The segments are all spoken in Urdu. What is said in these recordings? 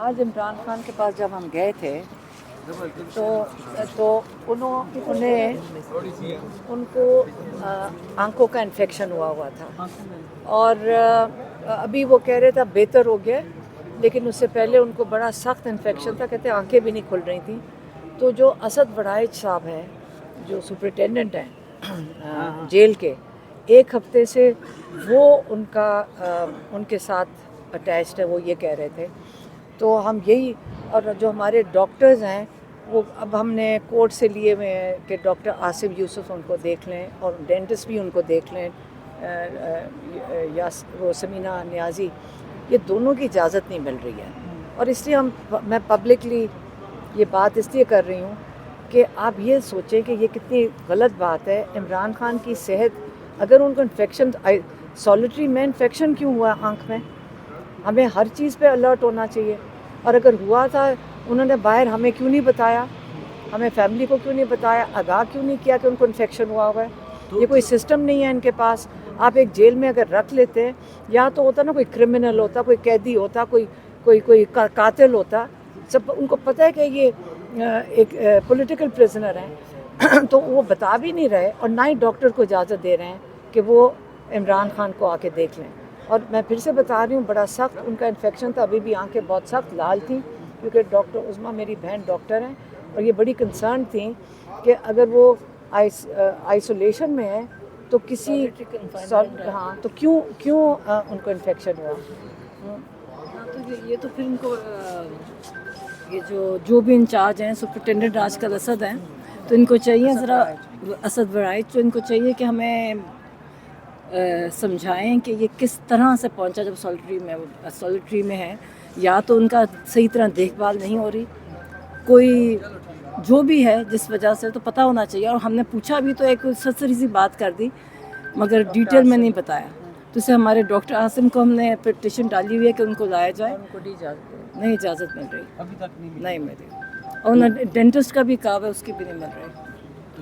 آج عمران خان کے پاس جب ہم گئے تھے تو انہیں ان کو آنکھوں کا انفیکشن ہوا تھا اور ابھی وہ کہہ رہے تھا بہتر ہو گیا، لیکن اس سے پہلے ان کو بڑا سخت انفیکشن تھا، کہتے آنکھیں بھی نہیں کھل رہی تھیں. تو جو اسد وڑائچ صاحب ہیں جو سپرنٹینڈنٹ ہیں جیل کے، ایک ہفتے سے وہ ان کے ساتھ اٹیچڈ ہے، وہ یہ کہہ رہے تھے. تو ہم یہی، اور جو ہمارے ڈاکٹرز ہیں وہ اب ہم نے کورٹ سے لیے ہوئے ہیں کہ ڈاکٹر آصف یوسف ان کو دیکھ لیں اور ڈینٹسٹ بھی ان کو دیکھ لیں، وہ سمینہ نیازی، یہ دونوں کی اجازت نہیں مل رہی ہے. اور اس لیے میں پبلکلی یہ بات اس لیے کر رہی ہوں کہ آپ یہ سوچیں کہ یہ کتنی غلط بات ہے. عمران خان کی صحت، اگر ان کو انفیکشن، سالٹری میں انفیکشن کیوں ہوا آنکھ میں؟ ہمیں ہر چیز پہ الرٹ ہونا چاہیے. اور اگر ہوا تھا انہوں نے باہر ہمیں کیوں نہیں بتایا، ہمیں فیملی کو کیوں نہیں بتایا، آگاہ کیوں نہیں کیا کہ ان کو انفیکشن ہوا ہے؟ یہ کوئی سسٹم نہیں ہے ان کے پاس. آپ ایک جیل میں اگر رکھ لیتے، یا تو ہوتا نا کوئی کرمنل ہوتا، کوئی قیدی ہوتا، کوئی قاتل ہوتا، سب ان کو پتہ ہے کہ یہ ایک پولیٹیکل پریزنر ہیں تو وہ بتا بھی نہیں رہے، اور نہ ہی ڈاکٹر کو اجازت دے رہے ہیں کہ وہ عمران خان کو آ کے دیکھ لیں. اور میں پھر سے بتا رہی ہوں، بڑا سخت ان کا انفیکشن تھا، ابھی بھی آنکھیں بہت سخت لال تھیں، کیونکہ ڈاکٹر عظمیٰ میری بہن ڈاکٹر ہیں اور یہ بڑی کنسرن تھیں کہ اگر وہ آئسولیشن میں ہیں تو تو کیوں ان کو انفیکشن ہوا. تو یہ تو پھر ان کو یہ جو بھی انچارج ہیں سپرنٹینڈنٹ آج کل اسد ہیں، تو ان کو چاہیے ذرا، اسد وڑائچ، تو ان کو چاہیے کہ ہمیں سمجھائیں کہ یہ کس طرح سے پہنچا جب سالٹری میں ہے. یا تو ان کا صحیح طرح دیکھ بھال نہیں ہو رہی، کوئی جو بھی ہے جس وجہ سے، تو پتہ ہونا چاہیے. اور ہم نے پوچھا بھی تو ایک سرسری سی بات کر دی، مگر ڈیٹیل میں نہیں بتایا. تو اسے ہمارے ڈاکٹر عاصم کو ہم نے پٹیشن ڈالی ہوئی ہے کہ ان کو لایا جائے. ان کو نہیں اجازت مل رہی، ابھی تک نہیں مل رہی. اور ڈینٹسٹ کا بھی کہا ہے، اس کی بھی نہیں مل رہی.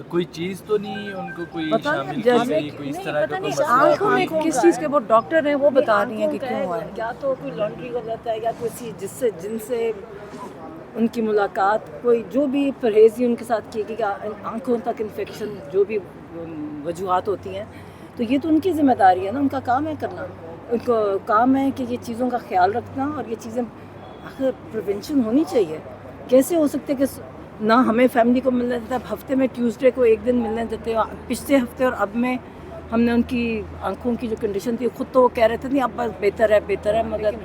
کوئی چیز تو نہیں ان کو کوئی پتہ شامل نہیں، کی جیسے گئی، کوئی اس طرح کا کوئی آنکھوں میں مسئلہ؟ کس چیز کے وہ ڈاکٹر ہیں وہ بتا رہی ہیں کہ کیوں ہوا ہے. یا تو کوئی لانڈری غلط ہے، یا کوئی جن سے ان کی ملاقات، کوئی جو بھی پرہیزی ان کے ساتھ کی کہ آنکھوں تک انفیکشن، جو بھی وجوہات ہوتی ہیں، تو یہ تو ان کی ذمہ داری ہے نا، ان کا کام ہے کرنا. ان کو کام ہے کہ یہ چیزوں کا خیال رکھنا، اور یہ چیزیں آخر پریونشن ہونی چاہیے. کیسے ہو سکتے کہ نہ ہمیں فیملی کو ملنے دیتا، ہفتے میں ٹیوزڈے کو ایک دن ملنے دیتے، پچھلے ہفتے اور اب میں ہم نے ان کی آنکھوں کی جو کنڈیشن تھی، خود تو وہ کہہ رہے تھے نہیں اب بس بہتر ہے، مگر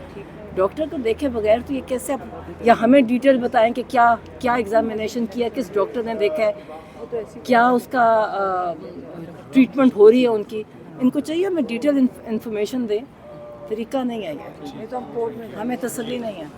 ڈاکٹر کو دیکھے بغیر تو یہ کیسے یا ہمیں ڈیٹیل بتائیں کہ کیا ایگزامینیشن کیا، کس ڈاکٹر نے دیکھا ہے، کیا اس کا ٹریٹمنٹ ہو رہی ہے ان کی. ان کو چاہیے ہمیں ڈیٹیل انفارمیشن دیں. طریقہ نہیں ہے یہ، نہیں تو ہم کورٹ میں ہمیں تسلی نہیں ہے.